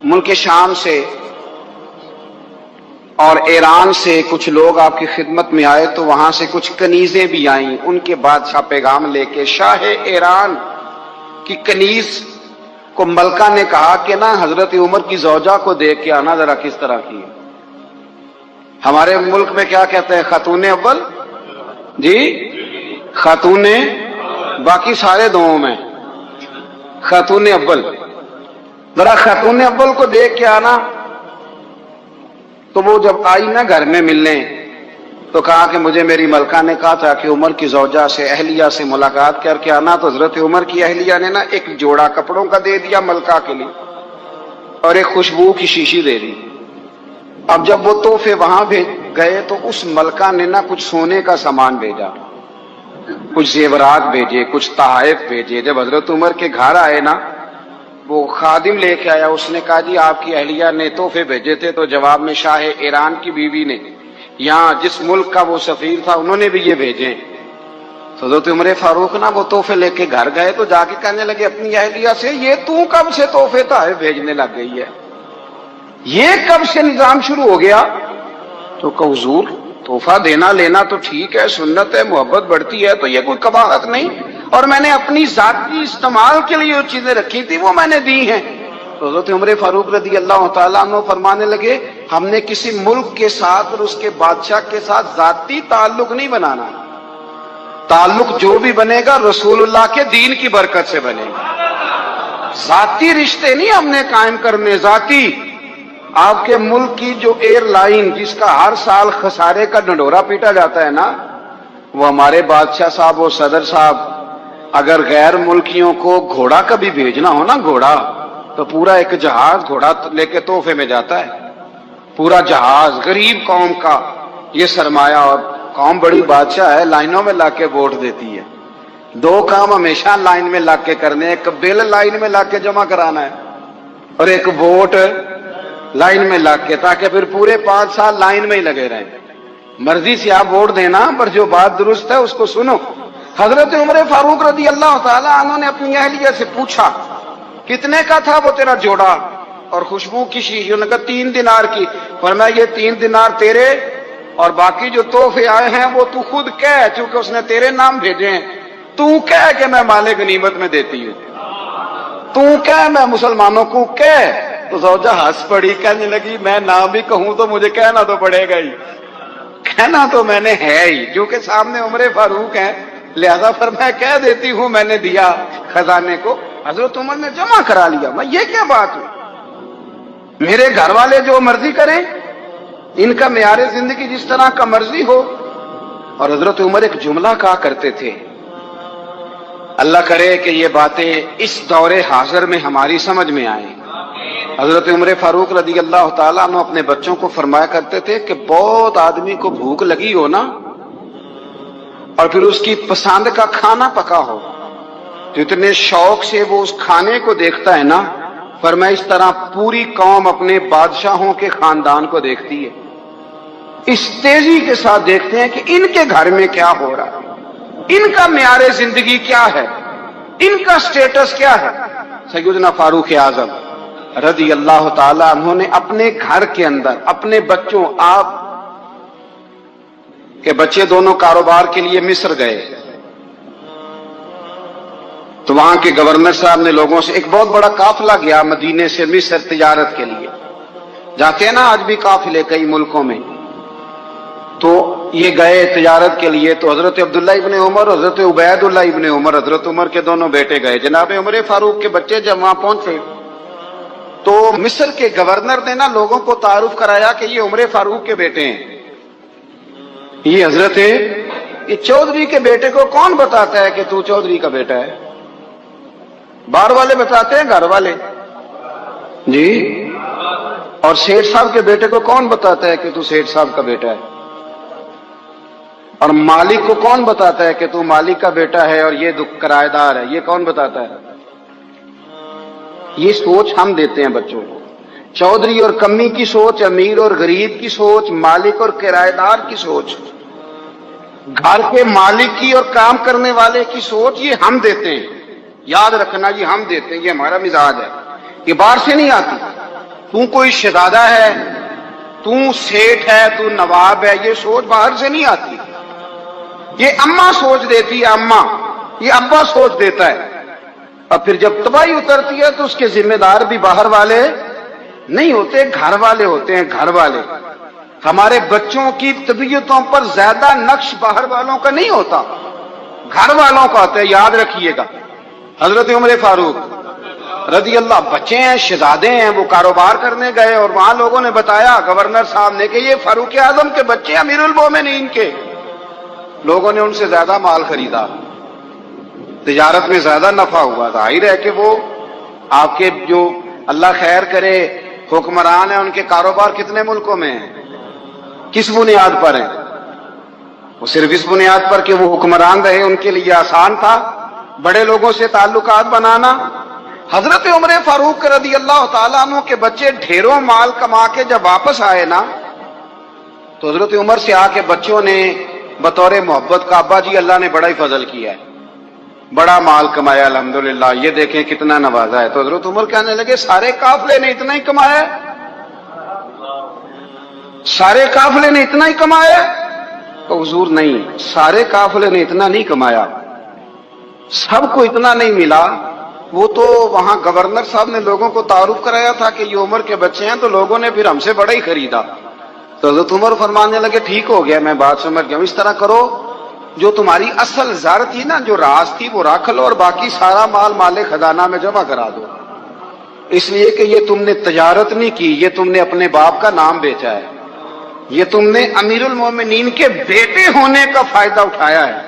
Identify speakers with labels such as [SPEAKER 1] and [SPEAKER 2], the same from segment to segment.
[SPEAKER 1] ملک شام سے اور ایران سے کچھ لوگ آپ کی خدمت میں آئے تو وہاں سے کچھ کنیزیں بھی آئیں، ان کے بادشاہ پیغام لے کے شاہ ایران کی کنیز کو ملکہ نے کہا کہ نا حضرت عمر کی زوجہ کو دیکھ کے آنا ذرا کس طرح کی ہے۔ ہمارے ملک میں کیا کہتے ہیں؟ خاتون اول، جی خاتون، باقی سارے دووں میں خاتون اول، ذرا خاتون اول کو دیکھ کے آنا۔ تو وہ جب آئی نا گھر میں ملنے تو کہا کہ مجھے میری ملکہ نے کہا تھا کہ عمر کی زوجہ سے، اہلیہ سے ملاقات کر کے آنا۔ تو حضرت عمر کی اہلیہ نے نا ایک جوڑا کپڑوں کا دے دیا ملکہ کے لیے اور ایک خوشبو کی شیشی دے دی۔ اب جب وہ تحفے وہاں گئے تو اس ملکہ نے نا کچھ سونے کا سامان بھیجا، کچھ زیورات بھیجے، کچھ تحائف بھیجے۔ جب حضرت عمر کے گھر آئے نا وہ خادم لے کے آیا، اس نے کہا جی آپ کی اہلیہ نے تحفے بھیجے تھے۔ تو جواب میں شاہ ایران کی بیوی نے، یہاں جس ملک کا وہ سفیر تھا، انہوں نے بھی یہ بھیجے۔ تو حضرت عمر فاروق نا وہ تحفے لے کے گھر گئے تو جا کے کہنے لگے اپنی اہلیہ سے، یہ تو کب سے تحفے تحائف بھیجنے لگ گئی ہے؟ یہ کب سے نظام شروع ہو گیا؟ تو کہ حضور تحفہ دینا لینا تو ٹھیک ہے، سنت ہے، محبت بڑھتی ہے، تو یہ کوئی قباحت نہیں، اور میں نے اپنی ذاتی استعمال کے لیے جو چیزیں رکھی تھی وہ میں نے دی ہیں۔ تو حضرت عمر فاروق رضی اللہ تعالیٰ عنہ فرمانے لگے ہم نے کسی ملک کے ساتھ اور اس کے بادشاہ کے ساتھ ذاتی تعلق نہیں بنانا، تعلق جو بھی بنے گا رسول اللہ کے دین کی برکت سے بنے گا، ذاتی رشتے نہیں ہم نے قائم کرنے۔ ذاتی آپ کے ملک کی جو ایئر لائن جس کا ہر سال خسارے کا ڈنڈورا پیٹا جاتا ہے نا، وہ ہمارے بادشاہ صاحب اور صدر صاحب اگر غیر ملکیوں کو گھوڑا کبھی بھیجنا ہو نا، گھوڑا، تو پورا ایک جہاز گھوڑا لے کے تحفے میں جاتا ہے، پورا جہاز غریب قوم کا یہ سرمایہ، اور قوم بڑی بادشاہ ہے، لائنوں میں لا کے ووٹ دیتی ہے۔ دو کام ہمیشہ لائن میں لا کے کرنے، ایک بل لائن میں لا کے جمع کرانا ہے اور ایک ووٹ لائن میں لا کے، تاکہ پھر پورے 5 سال لائن میں ہی لگے رہیں۔ مرضی سے آپ ووٹ دینا، پر جو بات درست ہے اس کو سنو۔ حضرت عمر فاروق رضی اللہ تعالی عنہ نے اپنی اہلیہ سے پوچھا کتنے کا تھا وہ تیرا جوڑا اور خوشبو کی شیشی؟ انہوں نے کہا 3 دینار کی۔ فرمایا یہ 3 دینار تیرے، اور باقی جو تحفے آئے ہیں وہ تو خود کہہ، چونکہ اس نے تیرے نام بھیجے ہیں، تو کہہ کہ میں مال غنیمت میں دیتی ہوں، تو کہہ میں مسلمانوں کو کہہ۔ تو زوجہ ہنس پڑی، کہنے لگی میں نہ بھی کہوں تو مجھے کہنا تو پڑے گا ہی، کہنا تو میں نے ہے ہی، کیونکہ سامنے عمر فاروق ہیں، لہذا فرمایا کہہ دیتی ہوں میں نے دیا خزانے کو۔ حضرت عمر نے جمع کرا لیا۔ میں یہ کیا بات ہوئی؟ میرے گھر والے جو مرضی کریں، ان کا معیار زندگی جس طرح کا مرضی ہو۔ اور حضرت عمر ایک جملہ کہا کرتے تھے، اللہ کرے کہ یہ باتیں اس دور حاضر میں ہماری سمجھ میں آئیں۔ حضرت عمر فاروق رضی اللہ تعالیٰ عنہ اپنے بچوں کو فرمایا کرتے تھے کہ بہت آدمی کو بھوک لگی ہو نا، اور پھر اس کی پسند کا کھانا پکا ہو تو اتنے شوق سے وہ اس کھانے کو دیکھتا ہے نا، فرمایا اس طرح پوری قوم اپنے بادشاہوں کے خاندان کو دیکھتی ہے، اس تیزی کے ساتھ دیکھتے ہیں کہ ان کے گھر میں کیا ہو رہا ہے، ان کا معیار زندگی کیا ہے، ان کا سٹیٹس کیا ہے۔ سیدنا فاروق اعظم رضی اللہ تعالی عنہ نے اپنے گھر کے اندر اپنے بچوں، آپ کے بچے دونوں کاروبار کے لیے مصر گئے تو وہاں کے گورنر صاحب نے لوگوں سے، ایک بہت بڑا قافلہ گیا مدینے سے مصر تجارت کے لیے، جاتے ہیں نا آج بھی قافلے کئی ملکوں میں، تو یہ گئے تجارت کے لیے۔ تو حضرت عبداللہ ابن عمر، حضرت عبید اللہ ابن عمر، حضرت عمر کے دونوں بیٹے گئے۔ جناب عمر فاروق کے بچے جب وہاں پہنچے تو مصر کے گورنر نے نا لوگوں کو تعارف کرایا کہ یہ عمر فاروق کے بیٹے ہیں، یہ حضرت یہ چودھری کے بیٹے کو کون بتاتا ہے کہ تو چودھری کا بیٹا ہے؟ باہر والے بتاتے ہیں، گھر والے جی۔ اور سیٹھ صاحب کے بیٹے کو کون بتاتا ہے کہ تو سیٹھ صاحب کا بیٹا ہے؟ اور مالک کو کون بتاتا ہے کہ تو مالک کا بیٹا ہے اور یہ کرایہ دار ہے؟ یہ کون بتاتا ہے؟ یہ سوچ ہم دیتے ہیں بچوں کو، چودھری اور کمی کی سوچ، امیر اور غریب کی سوچ، مالک اور کرایہ دار کی سوچ۔ گھر کے مالک کی اور کام کرنے والے کی سوچ یہ ہم دیتے ہیں، یاد رکھنا یہ ہم دیتے ہیں، یہ ہمارا مزاج ہے، یہ باہر سے نہیں آتی۔ تو کوئی شہزادہ ہے، تو سیٹھ ہے، تو نواب ہے، یہ سوچ باہر سے نہیں آتی، یہ اماں سوچ دیتی ہے، اماں، یہ ابا سوچ دیتا ہے۔ اور پھر جب تباہی اترتی ہے تو اس کے ذمہ دار بھی باہر والے نہیں ہوتے، گھر والے ہوتے ہیں، گھر والے۔ ہمارے بچوں کی طبیعتوں پر زیادہ نقش باہر والوں کا نہیں ہوتا، گھر والوں کا ہوتا ہے، یاد رکھیے گا۔ حضرت عمر فاروق رضی اللہ، بچے ہیں، شہزادے ہیں، وہ کاروبار کرنے گئے اور وہاں لوگوں نے بتایا گورنر صاحب نے کہ یہ فاروق اعظم کے بچے امیر المومنین کے۔ لوگوں نے ان سے زیادہ مال خریدا، تجارت میں زیادہ نفع ہوا، ظاہر ہے کہ وہ آپ کے جو اللہ خیر کرے حکمران ہیں، ان کے کاروبار کتنے ملکوں میں ہیں، کس بنیاد پر ہیں؟ وہ صرف اس بنیاد پر کہ وہ حکمران رہے، ان کے لیے آسان تھا بڑے لوگوں سے تعلقات بنانا۔ حضرت عمر فاروق رضی اللہ تعالیٰ عنہ کے بچے ڈھیروں مال کما کے جب واپس آئے نا، تو حضرت عمر سے آ کے بچوں نے بطور محبت کا، ابا جی اللہ نے بڑا ہی فضل کیا ہے، بڑا مال کمایا الحمدللہ، یہ دیکھیں کتنا نوازا ہے۔ تو حضرت عمر کہنے لگے سارے قافلے نے اتنا ہی کمایا ہے؟ سارے قافلے نے اتنا ہی کمایا؟ تو حضور نہیں، سارے قافلے نے اتنا نہیں کمایا، سب کو اتنا نہیں ملا۔ وہ تو وہاں گورنر صاحب نے لوگوں کو تعارف کرایا تھا کہ یہ عمر کے بچے ہیں، تو لوگوں نے پھر ہم سے بڑا ہی خریدا۔ تو حضرت عمر فرمانے لگے ٹھیک ہو گیا، میں بات سمجھ گیا ہوں، اس طرح کرو جو تمہاری اصل زر تھی نا، جو راز تھی، وہ رکھ لو اور باقی سارا مال مال خزانہ میں جمع کرا دو، اس لیے کہ یہ تم نے تجارت نہیں کی، یہ تم نے اپنے باپ کا نام بیچا ہے، یہ تم نے امیر المومنین کے بیٹے ہونے کا فائدہ اٹھایا ہے۔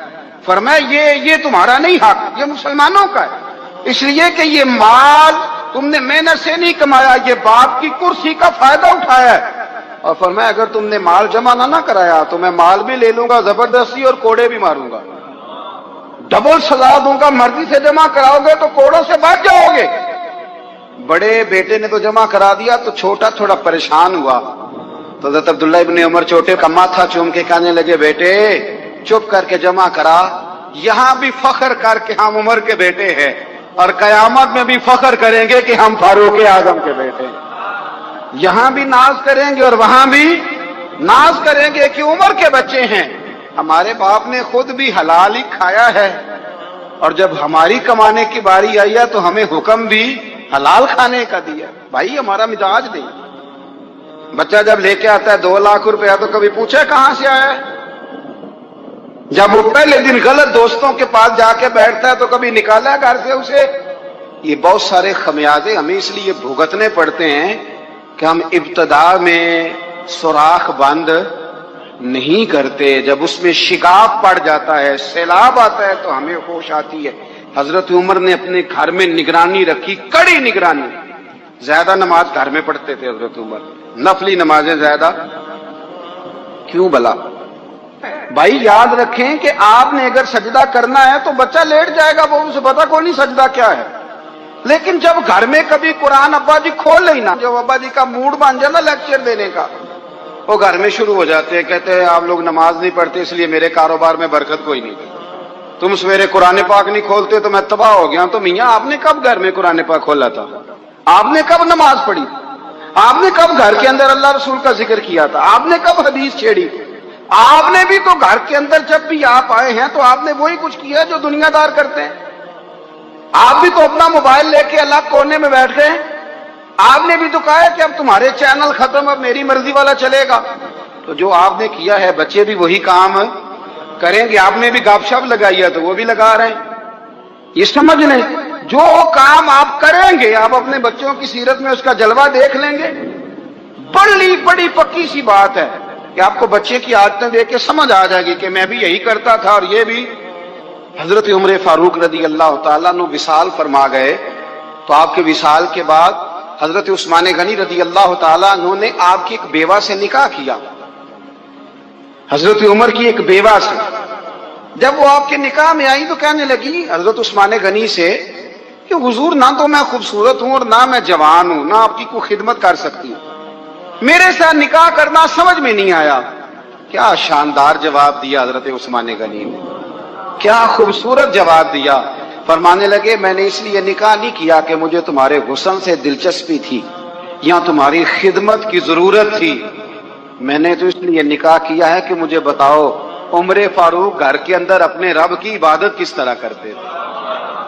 [SPEAKER 1] فرمایا یہ تمہارا نہیں حق، یہ مسلمانوں کا ہے، اس لیے کہ یہ مال تم نے محنت سے نہیں کمایا، یہ باپ کی کرسی کا فائدہ اٹھایا ہے۔ اور فرمایا اگر تم نے مال جمع نہ کرایا تو میں مال بھی لے لوں گا زبردستی اور کوڑے بھی ماروں گا، ڈبل سزا دوں گا، مرضی سے جمع کراؤ گے تو کوڑوں سے بچ جاؤ گے۔ بڑے بیٹے نے تو جمع کرا دیا، تو چھوٹا تھوڑا پریشان ہوا، تو حضرت عبداللہ ابن عمر چھوٹے کا ماتھا چوم کے کہنے لگے بیٹے چپ کر کے جمع کرا، یہاں بھی فخر کر کے ہم عمر کے بیٹے ہیں، اور قیامت میں بھی فخر کریں گے کہ ہم فاروق اعظم کے بیٹے ہیں۔ یہاں بھی ناز کریں گے اور وہاں بھی ناز کریں گے کہ عمر کے بچے ہیں۔ ہمارے باپ نے خود بھی حلال ہی کھایا ہے، اور جب ہماری کمانے کی باری آئی ہے تو ہمیں حکم بھی حلال کھانے کا دیا۔ بھائی ہمارا مزاج نہیں۔ بچہ جب لے کے آتا ہے 2 لاکھ روپیہ تو کبھی پوچھے کہاں سے آیا ہے؟ جب وہ پہلے دن غلط دوستوں کے پاس جا کے بیٹھتا ہے تو کبھی نکالا ہے گھر سے اسے؟ یہ بہت سارے خمیازے ہمیں اس لیے بھگتنے پڑتے ہیں کہ ہم ابتدا میں سوراخ بند نہیں کرتے، جب اس میں شگاف پڑ جاتا ہے، سیلاب آتا ہے تو ہمیں ہوش آتی ہے۔ حضرت عمر نے اپنے گھر میں نگرانی رکھی، کڑی نگرانی، زیادہ نماز گھر میں پڑھتے تھے حضرت عمر، نفلی نمازیں زیادہ کیوں بلا؟ بھائی یاد رکھیں کہ آپ نے اگر سجدہ کرنا ہے تو بچہ لیٹ جائے گا، وہ اسے پتا کوئی نہیں سجدہ کیا ہے، لیکن جب گھر میں کبھی قرآن ابا جی کھول لیں نا، جب ابا جی کا موڈ بن جائے نا لیکچر دینے کا، وہ گھر میں شروع ہو جاتے ہیں، کہتے ہیں آپ لوگ نماز نہیں پڑھتے اس لیے میرے کاروبار میں برکت کوئی نہیں، تم سویرے قرآن پاک نہیں کھولتے تو میں تباہ ہو گیا۔ تو میاں آپ نے کب گھر میں قرآن پاک کھولا تھا؟ آپ نے کب نماز پڑھی؟ آپ نے کب گھر کے اندر اللہ رسول کا ذکر کیا تھا؟ آپ نے کب حدیث چھیڑی؟ آپ نے بھی تو گھر کے اندر جب بھی آپ آئے ہیں تو آپ نے وہی کچھ کیا جو دنیا دار کرتے ہیں۔ آپ بھی تو اپنا موبائل لے کے الگ کونے میں بیٹھ گئے، آپ نے بھی تو کہا ہے کہ اب تمہارے چینل ختم، اب میری مرضی والا چلے گا۔ تو جو آپ نے کیا ہے بچے بھی وہی کام کریں گے۔ آپ نے بھی گپ شپ لگائی ہے تو وہ بھی لگا رہے ہیں۔ یہ سمجھ لیں جو کام آپ کریں گے آپ اپنے بچوں کی سیرت میں اس کا جلوہ دیکھ لیں گے۔ بڑی پکی سی بات ہے کہ آپ کو بچے کی عادتیں دیکھ کے سمجھ آ جائے گی کہ میں بھی یہی کرتا تھا اور یہ بھی۔ حضرت عمر فاروق رضی اللہ تعالیٰ عنہ وصال فرما گئے، تو آپ کے وصال کے بعد حضرت عثمان غنی رضی اللہ تعالیٰ عنہ نے آپ کی ایک بیوہ سے نکاح کیا، حضرت عمر کی ایک بیوہ سے۔ جب وہ آپ کے نکاح میں آئی تو کہنے لگی حضرت عثمان غنی سے کہ حضور نہ تو میں خوبصورت ہوں اور نہ میں جوان ہوں، نہ آپ کی کوئی خدمت کر سکتی ہوں، میرے ساتھ نکاح کرنا سمجھ میں نہیں آیا، کیا شاندار جواب دیا حضرت عثمان غنی نے، کیا خوبصورت جواب دیا. فرمانے لگے میں نے اس لیے نکاح نہیں کیا کہ مجھے تمہارے حسن سے دلچسپی تھی یا تمہاری خدمت کی ضرورت تھی، میں نے تو اس لیے نکاح کیا ہے کہ مجھے بتاؤ عمر فاروق گھر کے اندر اپنے رب کی عبادت کس طرح کرتے تھے،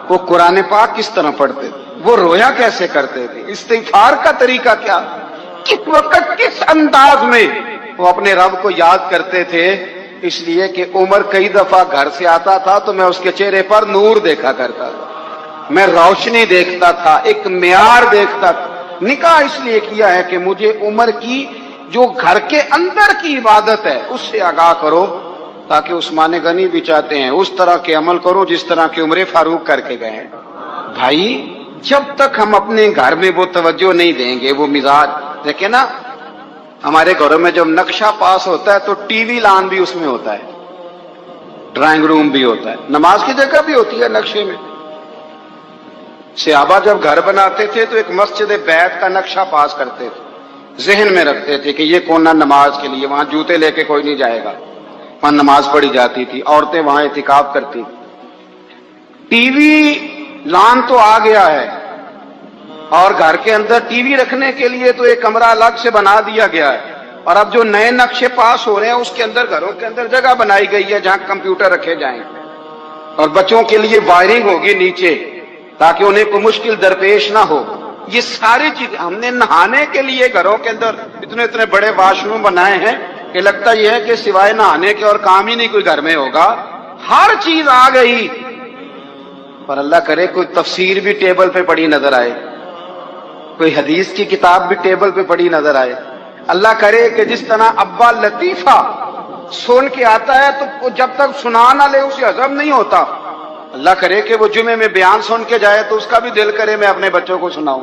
[SPEAKER 1] وہ قرآن پاک کس طرح پڑھتے تھے، وہ رویا کیسے کرتے تھے، استغفار کا طریقہ کیا، کس وقت کس انداز میں وہ اپنے رب کو یاد کرتے تھے. اس لیے کہ عمر کئی دفعہ گھر سے آتا تھا تو میں اس کے چہرے پر نور دیکھا کرتا تھا، میں روشنی دیکھتا تھا، ایک معیار دیکھتا تھا. نکاح اس لیے کیا ہے کہ مجھے عمر کی جو گھر کے اندر کی عبادت ہے اس سے آگاہ کرو، تاکہ عثمان غنی بھی چاہتے ہیں اس طرح کے عمل کرو جس طرح کے عمر فاروق کر کے گئے ہیں. بھائی جب تک ہم اپنے گھر میں وہ توجہ نہیں دیں گے، وہ مزاج دیکھیں نا، ہمارے گھروں میں جب نقشہ پاس ہوتا ہے تو ٹی وی لان بھی اس میں ہوتا ہے، ڈرائنگ روم بھی ہوتا ہے، نماز کی جگہ بھی ہوتی ہے نقشے میں. صحابہ جب گھر بناتے تھے تو ایک مسجد بیت کا نقشہ پاس کرتے تھے، ذہن میں رکھتے تھے کہ یہ کونا نماز کے لیے، وہاں جوتے لے کے کوئی نہیں جائے گا، وہاں نماز پڑھی جاتی تھی، عورتیں وہاں اعتکاف کرتی. ٹی وی لان تو آ گیا ہے اور گھر کے اندر ٹی وی رکھنے کے لیے تو ایک کمرہ الگ سے بنا دیا گیا ہے، اور اب جو نئے نقشے پاس ہو رہے ہیں اس کے اندر گھروں کے اندر جگہ بنائی گئی ہے جہاں کمپیوٹر رکھے جائیں، اور بچوں کے لیے وائرنگ ہوگی نیچے تاکہ انہیں کوئی مشکل درپیش نہ ہو. یہ ساری چیز ہم نے نہانے کے لیے گھروں کے اندر اتنے اتنے بڑے واش روم بنائے ہیں کہ لگتا یہ ہے کہ سوائے نہانے کے اور کام ہی نہیں کوئی گھر میں ہوگا. ہر چیز آ گئی، پر اللہ کرے کوئی تفسیر بھی ٹیبل پہ پڑی نظر آئے، کوئی حدیث کی کتاب بھی ٹیبل پہ پڑی نظر آئے. اللہ کرے کہ جس طرح ابا لطیفہ سن کے آتا ہے تو جب تک سنا نہ لے اسے ہضم نہیں ہوتا. اللہ کرے کہ وہ جمعے میں بیان سن کے جائے تو اس کا بھی دل کرے میں اپنے بچوں کو سناؤں.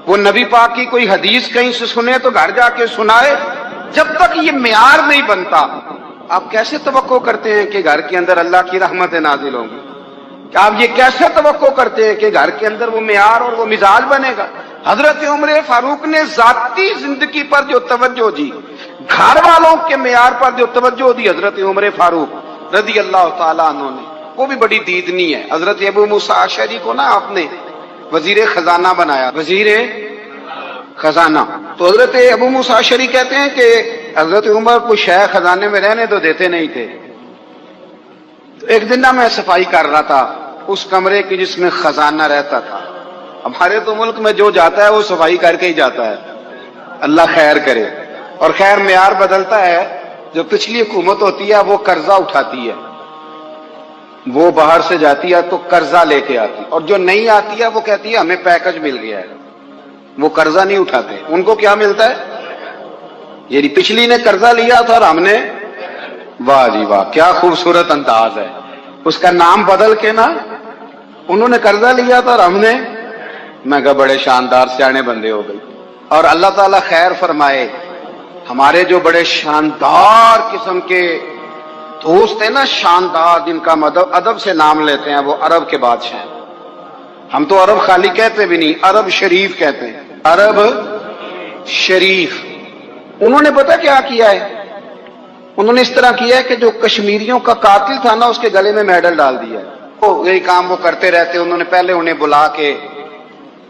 [SPEAKER 1] وہ نبی پاک کی کوئی حدیث کہیں سے سنے تو گھر جا کے سنائے. جب تک یہ معیار نہیں بنتا آپ کیسے توقع کرتے ہیں کہ گھر کے اندر اللہ کی رحمتیں نازل ہوں گی؟ آپ یہ کیسے توقع کرتے ہیں کہ گھر کے اندر وہ معیار اور وہ مزاج بنے گا؟ حضرت عمر فاروق نے ذاتی زندگی پر جو توجہ دی، گھر والوں کے معیار پر جو توجہ دی حضرت عمر فاروق رضی اللہ تعالیٰ عنہ نے، وہ بھی بڑی دیدنی ہے. حضرت ابو موسیٰ اشعری کو نا آپ نے وزیر خزانہ بنایا، وزیر خزانہ. تو حضرت ابو موسیٰ اشعری کہتے ہیں کہ حضرت عمر کو شے خزانے میں رہنے تو دیتے نہیں تھے. تو ایک دن میں صفائی کر رہا تھا اس کمرے کی جس میں خزانہ رہتا تھا. ہمارے تو ملک میں جو جاتا ہے وہ صفائی کر کے ہی جاتا ہے، اللہ خیر کرے. اور خیر معیار بدلتا ہے. جو پچھلی حکومت ہوتی ہے وہ قرضہ اٹھاتی ہے، وہ باہر سے جاتی ہے تو قرضہ لے کے آتی، اور جو نہیں آتی ہے وہ کہتی ہے ہمیں پیکج مل گیا ہے. وہ قرضہ نہیں اٹھاتے، ان کو کیا ملتا ہے؟ یعنی پچھلی نے قرضہ لیا تھا اور ہم نے، واہ جی واہ کیا خوبصورت انداز ہے. اس کا نام بدل کے نا، انہوں نے قرضہ لیا تھا اور ہم نے، میں کہا بڑے شاندار سیانے بندے ہو گئی. اور اللہ تعالیٰ خیر فرمائے، ہمارے جو بڑے شاندار قسم کے دوست ہیں نا، شاندار، جن کا ادب سے نام لیتے ہیں، وہ عرب کے بادشاہ ہیں. ہم تو عرب خالی کہتے بھی نہیں، عرب شریف کہتے ہیں، عرب شریف. انہوں نے پتہ کیا کیا ہے؟ انہوں نے اس طرح کیا ہے کہ جو کشمیریوں کا قاتل تھا نا اس کے گلے میں میڈل ڈال دیا ہے. یہی کام وہ کرتے رہتے. انہوں نے پہلے انہیں بلا کے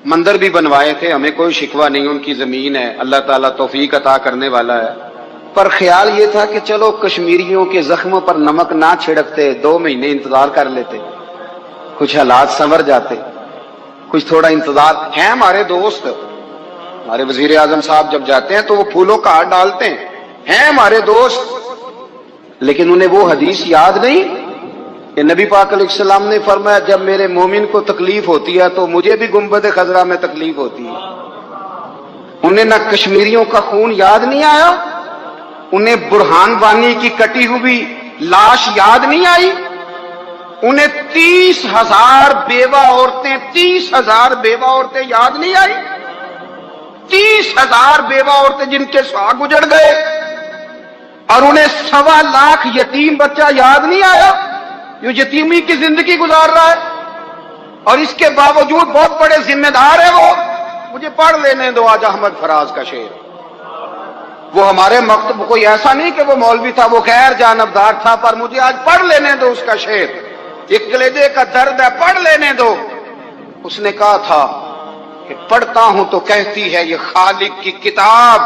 [SPEAKER 1] مندر بھی بنوائے تھے، ہمیں کوئی شکوہ نہیں، ان کی زمین ہے، اللہ تعالیٰ توفیق عطا کرنے والا ہے. پر خیال یہ تھا کہ چلو کشمیریوں کے زخموں پر نمک نہ چھڑکتے، 2 مہینے انتظار کر لیتے، کچھ حالات سنور جاتے، کچھ تھوڑا انتظار. ہیں ہمارے دوست، ہمارے وزیر اعظم صاحب جب جاتے ہیں تو وہ پھولوں کا ہار ڈالتے ہیں ہمارے دوست. لیکن انہیں وہ حدیث یاد نہیں کہ نبی پاک علیہ السلام نے فرمایا جب میرے مومن کو تکلیف ہوتی ہے تو مجھے بھی گنبد خضرا میں تکلیف ہوتی ہے. انہیں نہ کشمیریوں کا خون یاد نہیں آیا، انہیں برہان وانی کی کٹی ہوئی لاش یاد نہیں آئی، انہیں 30,000 بیوہ عورتیں 30,000 بیوہ عورتیں یاد نہیں آئی، 30,000 بیوہ عورتیں جن کے ساگ اجڑ گئے، اور انہیں 1.25 لاکھ یتیم بچہ یاد نہیں آیا جو یتیمی کی زندگی گزار رہا ہے. اور اس کے باوجود بہت بڑے ذمہ دار ہیں وہ. مجھے پڑھ لینے دو آج احمد فراز کا شعر. وہ ہمارے مکتب کوئی ایسا نہیں کہ وہ مولوی تھا، وہ غیر جانبدار تھا، پر مجھے آج پڑھ لینے دو اس کا شعر، ایک کلیجے کا درد ہے، پڑھ لینے دو۔ اس نے کہا تھا کہ پڑھتا ہوں تو کہتی ہے یہ خالق کی کتاب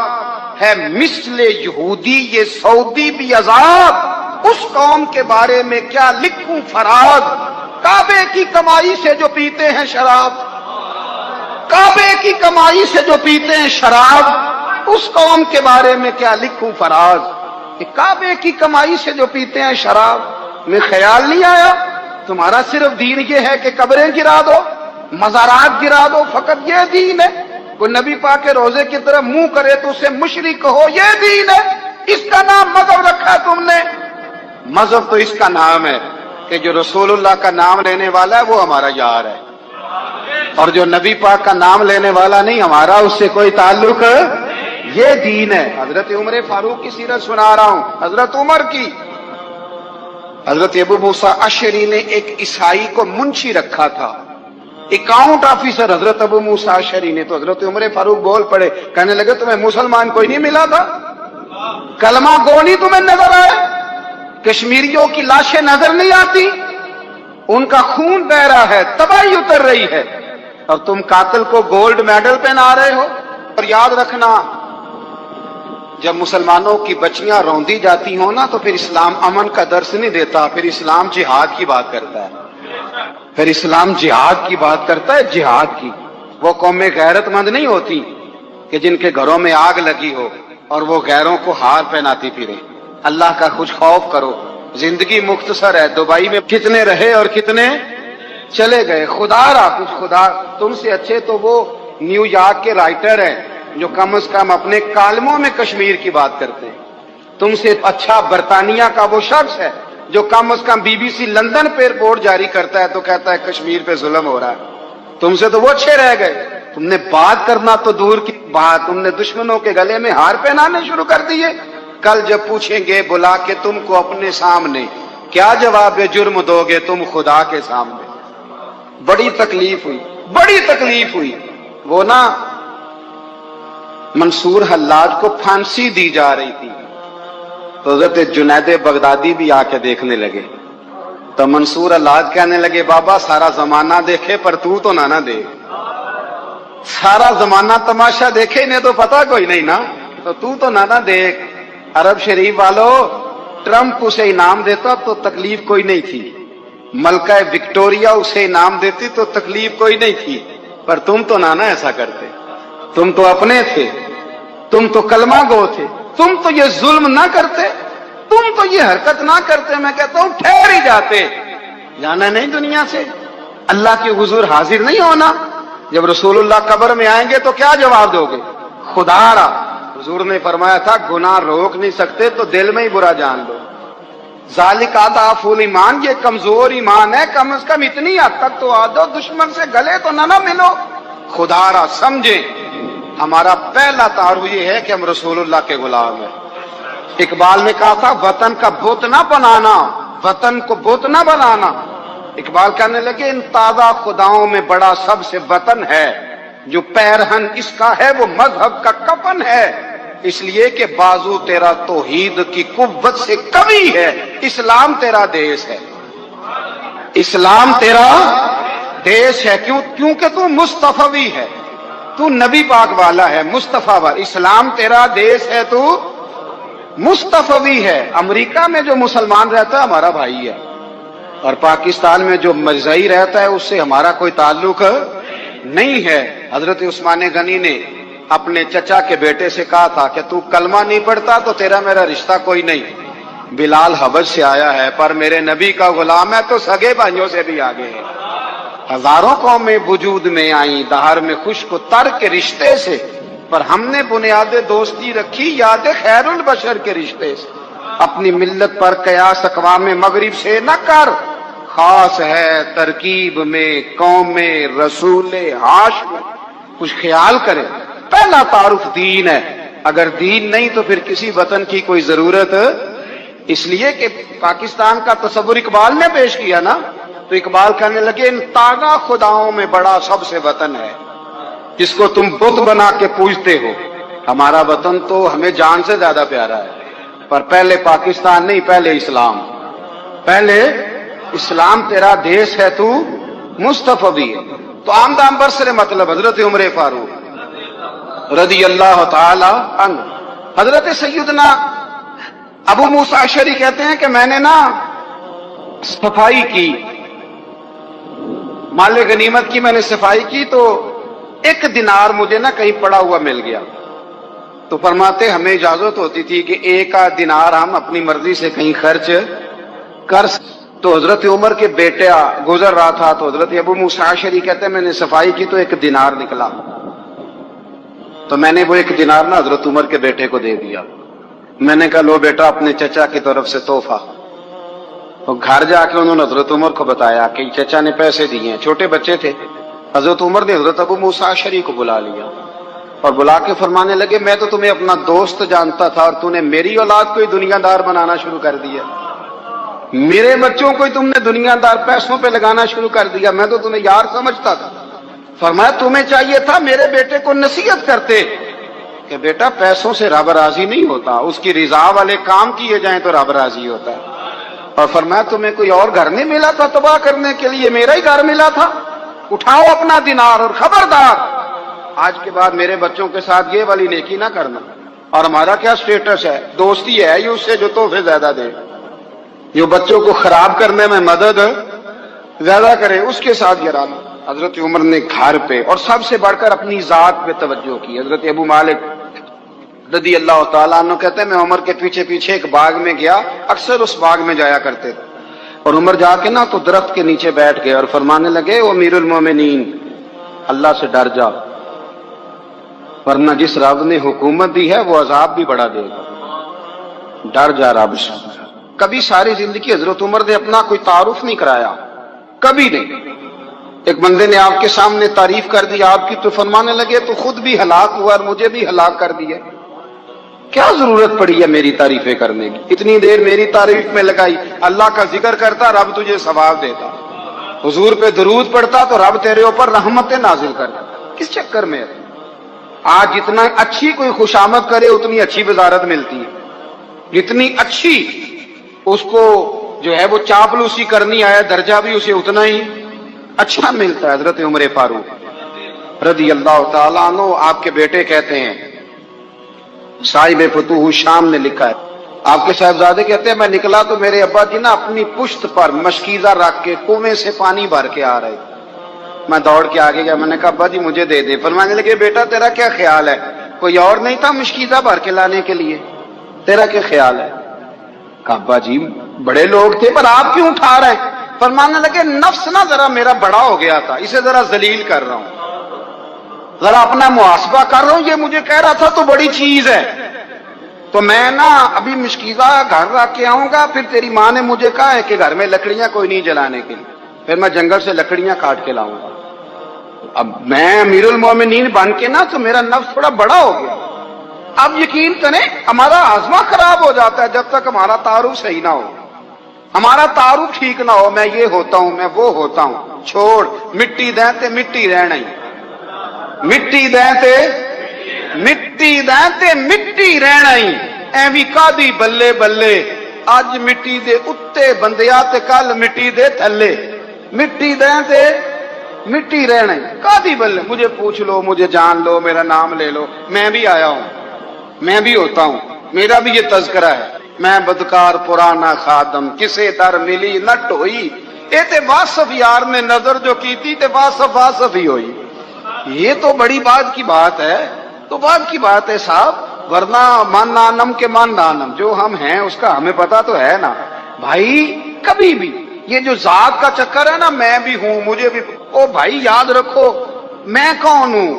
[SPEAKER 1] ہے، مثل یہودی یہ سعودی بھی عذاب، اس قوم کے بارے میں کیا لکھوں فراز، کعبے کی کمائی سے جو پیتے ہیں شراب، کعبے کی کمائی سے جو پیتے ہیں شراب، اس قوم کے بارے میں کیا لکھوں فراز، کہ کعبے کی کمائی سے جو پیتے ہیں شراب۔ میں خیال نہیں آیا تمہارا صرف دین یہ ہے کہ قبریں گرا دو، مزارات گرا دو، فقط یہ دین ہے؟ کوئی نبی پاک کے روزے کی طرف منہ کرے تو اسے مشرک کہو، یہ دین ہے؟ اس کا نام مذہب رکھا تم نے؟ مذہب تو اس کا نام ہے کہ جو رسول اللہ کا نام لینے والا ہے وہ ہمارا یار ہے، اور جو نبی پاک کا نام لینے والا نہیں، ہمارا اس سے کوئی تعلق، یہ دین ہے۔ حضرت عمر فاروق کی سیرت سنا رہا ہوں، حضرت عمر کی۔ حضرت ابو موسیٰ اشعری نے ایک عیسائی کو منشی رکھا تھا، اکاؤنٹ آفیسر حضرت ابو موسیٰ اشعری نے۔ تو حضرت عمر فاروق بول پڑے، کہنے لگے تمہیں مسلمان کوئی نہیں ملا تھا؟ کلمہ گو نہیں تمہیں نظر آئے؟ کشمیریوں کی لاشیں نظر نہیں آتی؟ ان کا خون بہ رہا ہے، تباہی اتر رہی ہے، اور تم قاتل کو گولڈ میڈل پہنا رہے ہو۔ اور یاد رکھنا، جب مسلمانوں کی بچیاں روندی جاتی ہوں نا تو پھر اسلام امن کا درس نہیں دیتا، پھر اسلام جہاد کی بات کرتا ہے، پھر اسلام جہاد کی بات کرتا ہے، جہاد کی۔ وہ قومیں غیرت مند نہیں ہوتی کہ جن کے گھروں میں آگ لگی ہو اور وہ غیروں کو ہار پہناتی پھرے۔ اللہ کا کچھ خوف کرو، زندگی مختصر ہے، دبئی میں کتنے رہے اور کتنے چلے گئے۔ خدا را کچھ، خدا تم سے اچھے تو وہ نیو یارک کے رائٹر ہیں جو کم از کم اپنے کالموں میں کشمیر کی بات کرتے ہیں، تم سے اچھا برطانیہ کا وہ شخص ہے جو کم از کم بی بی سی لندن پہ رپورٹ جاری کرتا ہے تو کہتا ہے کشمیر پہ ظلم ہو رہا ہے۔ تم سے تو وہ اچھے رہ گئے، تم نے بات کرنا تو دور کی بات، تم نے دشمنوں کے گلے میں ہار پہنانے شروع کر دیے۔ کل جب پوچھیں گے بلا کے تم کو اپنے سامنے، کیا جواب جرم دو گے تم خدا کے سامنے؟ بڑی تکلیف ہوئی، بڑی تکلیف ہوئی۔ وہ نا منصور حلاج کو پھانسی دی جا رہی تھی تو حضرت جنید بغدادی بھی آ کے دیکھنے لگے، تو منصور حلاج کہنے لگے بابا سارا زمانہ دیکھے پر تو نہ دیکھ، سارا زمانہ تماشا دیکھے انہیں تو پتا کوئی نہیں نا، تو نہ دیکھ۔ عرب شریف والو، ٹرمپ اسے انعام دیتا تو تکلیف کوئی نہیں تھی، ملکہ وکٹوریا اسے انعام دیتی تو تکلیف کوئی نہیں تھی، پر تم تو نہ ایسا کرتے، تم تو اپنے تھے، تم تو کلمہ گو تھے، تم تو یہ ظلم نہ کرتے، تم تو یہ حرکت نہ کرتے، میں کہتا ہوں ٹھہر ہی جاتے۔ جانا نہیں دنیا سے، اللہ کے حضور حاضر نہیں ہونا۔ جب رسول اللہ قبر میں آئیں گے تو کیا جواب دو گے؟ خدا را، حضور نے فرمایا تھا گناہ روک نہیں سکتے تو دل میں ہی برا جان لو۔ ذالک اضعف الایمان، یہ کمزور ایمان ہے، کم از کم اتنی حد تک تو آ دو، دشمن سے گلے تو نہ ملو۔ خدا را سمجھیں، ہمارا پہلا تعارف یہ ہے کہ ہم رسول اللہ کے غلام ہیں۔ اقبال نے کہا تھا وطن کا بت نہ بنانا، وطن کو بت نہ بنانا۔ اقبال کہنے لگے ان تازہ خداؤں میں بڑا سب سے وطن ہے، جو پیرہن اس کا ہے وہ مذہب کا کفن ہے، اس لیے کہ بازو تیرا توحید کی قوت سے قوی ہے، اسلام تیرا دیس ہے، اسلام تیرا دیس ہے۔ کیونکہ تو مصطفی ہے، تو نبی پاک والا ہے، مصطفیٰ والا، اسلام تیرا دیس ہے، تو مصطفی ہے۔ امریکہ میں جو مسلمان رہتا ہے ہمارا بھائی ہے، اور پاکستان میں جو مرزائی رہتا ہے اس سے ہمارا کوئی تعلق نہیں ہے۔ حضرت عثمان غنی نے اپنے چچا کے بیٹے سے کہا تھا کہ تو کلمہ نہیں پڑھتا تو تیرا میرا رشتہ کوئی نہیں۔ بلال حبش سے آیا ہے پر میرے نبی کا غلام ہے تو سگے بھائیوں سے بھی آگے ہے۔ ہزاروں قومیں وجود میں آئیں دہر میں خشک و تر کے رشتے سے، پر ہم نے بنیاد دوستی رکھی یاد خیر البشر کے رشتے سے۔ اپنی ملت پر قیاس اقوام مغرب سے نہ کر، خاص ہے ترکیب میں قوم رسول ہاشم۔ کچھ خیال کرے، پہلا تعارف دین ہے، اگر دین نہیں تو پھر کسی وطن کی کوئی ضرورت۔ اس لیے کہ پاکستان کا تصور اقبال نے پیش کیا نا، تو اقبال کہنے لگے ان تازہ خداؤں میں بڑا سب سے وطن ہے، جس کو تم بت بنا کے پوجتے ہو، ہمارا وطن تو ہمیں جان سے زیادہ پیارا ہے، پر پہلے پاکستان نہیں، پہلے اسلام، پہلے اسلام تیرا دیش ہے، تو مصطفی بھی ہے۔ تو آمدام برسر مطلب حضرت عمر فاروق رضی اللہ تعالی عنہ۔ حضرت سیدنا ابو موسیٰ اشعری کہتے ہیں کہ میں نے نا صفائی کی، مال غنیمت کی میں نے صفائی کی، تو ایک دینار مجھے نا کہیں پڑا ہوا مل گیا، تو فرماتے ہمیں اجازت ہوتی تھی کہ ایک آدھ دینار ہم اپنی مرضی سے کہیں خرچ کر۔ تو حضرت عمر کے بیٹا گزر رہا تھا، تو حضرت ابو موسیٰ اشعری کہتے ہیں میں نے صفائی کی تو ایک دینار نکلا، تو میں نے وہ ایک دینار نا حضرت عمر کے بیٹے کو دے دیا۔ میں نے کہا لو بیٹا اپنے چچا کی طرف سے تحفہ۔ تو گھر جا کے انہوں نے حضرت عمر کو بتایا کہ چچا نے پیسے دیے ہیں، چھوٹے بچے تھے۔ حضرت عمر نے حضرت ابو موسیٰ اشعری کو بلا لیا اور بلا کے فرمانے لگے میں تو تمہیں اپنا دوست جانتا تھا اور تو نے میری اولاد کو ہی دنیا دار بنانا شروع کر دیا، میرے بچوں کو ہی تم نے دنیا دار پیسوں پہ لگانا شروع کر دیا، میں تو تمہیں یار سمجھتا تھا۔ فرمایا تمہیں چاہیے تھا میرے بیٹے کو نصیحت کرتے کہ بیٹا پیسوں سے رب راضی نہیں ہوتا، اس کی رضا والے کام کیے جائیں تو رب راضی ہوتا ہے۔ اور فرمایا تمہیں کوئی اور گھر نہیں ملا تھا تباہ کرنے کے لیے، میرا ہی گھر ملا تھا، اٹھاؤ اپنا دینار اور خبردار آج کے بعد میرے بچوں کے ساتھ یہ والی نیکی نہ کرنا۔ اور ہمارا کیا سٹیٹس ہے، دوستی ہے یہ اس سے جو تحفے زیادہ دے، جو بچوں کو خراب کرنے میں مدد زیادہ کرے اس کے ساتھ گرانا۔ حضرت عمر نے گھر پہ اور سب سے بڑھ کر اپنی ذات پہ توجہ کی۔ حضرت ابو مالک رضی اللہ تعالیٰ عنہ کہتے ہیں میں عمر کے پیچھے پیچھے ایک باغ میں گیا، اکثر اس باغ میں جایا کرتے تھے، اور عمر جا کے نا تو درخت کے نیچے بیٹھ گئے اور فرمانے لگے او امیر المومنین اللہ سے ڈر جا، ورنہ جس رب نے حکومت دی ہے وہ عذاب بھی بڑا دے گا، ڈر جا رب سے۔ کبھی ساری زندگی حضرت عمر نے اپنا کوئی تعارف نہیں کرایا، کبھی نہیں۔ ایک بندے نے آپ کے سامنے تعریف کر دی آپ کی تو فرمانے لگے تو خود بھی ہلاک ہوا اور مجھے بھی ہلاک کر دیا، کیا ضرورت پڑی ہے میری تعریفیں کرنے کی، اتنی دیر میری تعریف میں لگائی، اللہ کا ذکر کرتا رب تجھے ثواب دیتا، حضور پہ درود پڑھتا تو رب تیرے اوپر رحمتیں نازل کرتا، کس چکر میں ہے؟ آج جتنا اچھی کوئی خوشامد کرے اتنی اچھی وزارت ملتی ہے، جتنی اچھی اس کو جو ہے وہ چاپلوسی کرنی آیا درجہ بھی اسے اتنا ہی اچھا ملتا ہے۔ حضرت عمر فاروق رضی اللہ تعالیٰ عنہ آپ کے بیٹے کہتے ہیں، صاحب فتوح الشام نے لکھا ہے، آپ کے صاحبزادے کہتے ہیں میں نکلا تو میرے ابا جی نا اپنی پشت پر مشکیزہ رکھ کے کنویں سے پانی بھر کے آ رہے، میں دوڑ کے آگے گیا، میں نے کہا ابا جی مجھے دے دے۔ فرمانے لگے بیٹا تیرا کیا خیال ہے، کوئی اور نہیں تھا مشکیزہ بھر کے لانے کے لیے، تیرا کیا خیال ہے؟ کہا ابا جی بڑے لوگ تھے پر آپ کیوں اٹھا رہے ہیں؟ فرمانے لگے نفس نا ذرا میرا بڑا ہو گیا تھا، اسے ذرا ذلیل کر رہا ہوں، ذرا اپنا محاسبہ کر رہا ہوں، یہ مجھے کہہ رہا تھا تو بڑی چیز ہے، تو میں نا ابھی مشکیزہ گھر رکھ کے آؤں گا، پھر تیری ماں نے مجھے کہا ہے کہ گھر میں لکڑیاں کوئی نہیں جلانے کے لیے، پھر میں جنگل سے لکڑیاں کاٹ کے لاؤں گا۔ اب میں امیر المومنین بن کے نا تو میرا نفس تھوڑا بڑا ہو گیا۔ اب یقین کریں ہمارا ہاضمہ خراب ہو جاتا ہے جب تک ہمارا تعارف صحیح نہ ہو، ہمارا تعارف ٹھیک نہ ہو، میں یہ ہوتا ہوں میں وہ ہوتا ہوں، چھوڑ مٹی دیں تے مٹی رہنا ہی، مٹی دیں تے مٹی دیں تے مٹی رہنا ہی، ایوی کادی بلے بلے اج مٹی دے اتے بندیا تے کل مٹی دے تھلے، مٹی دیں تے مٹی رہنا ہی کادی بلے، مجھے پوچھ لو مجھے جان لو میرا نام لے لو، میں بھی آیا ہوں، میں بھی ہوتا ہوں، میرا بھی یہ تذکرہ ہے، میں بدکار پرانا خادم کسے در ملی نہ ٹوئی، اے تے واصف یار نے نظر جو کی تھی تے واصف واصف ہی ہوئی۔ یہ تو بڑی بات کی بات ہے، تو بات کی بات ہے صاحب، ورنہ من نانم کے من نانم، جو ہم ہیں اس کا ہمیں پتا تو ہے نا بھائی، کبھی بھی یہ جو ذات کا چکر ہے نا میں بھی ہوں مجھے بھی، او بھائی یاد رکھو میں کون ہوں،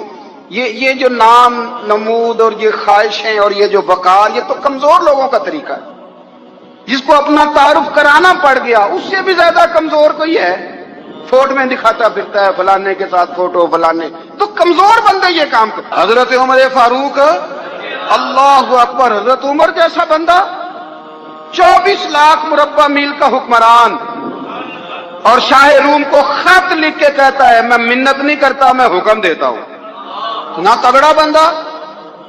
[SPEAKER 1] یہ جو نام نمود اور یہ خواہشیں اور یہ جو وقار، یہ تو کمزور لوگوں کا طریقہ ہے، جس کو اپنا تعارف کرانا پڑ گیا اس سے بھی زیادہ کمزور کوئی ہے، فوٹو میں دکھاتا پھرتا ہے فلانے کے ساتھ فوٹو فلانے، تو کمزور بندے یہ کام کرتا۔ حضرت عمر فاروق اللہ اکبر، حضرت عمر جیسا بندہ 24 لاکھ مربع میل کا حکمران، اور شاہ روم کو خط لکھ کے کہتا ہے میں منت نہیں کرتا میں حکم دیتا ہوں، نہ تگڑا بندہ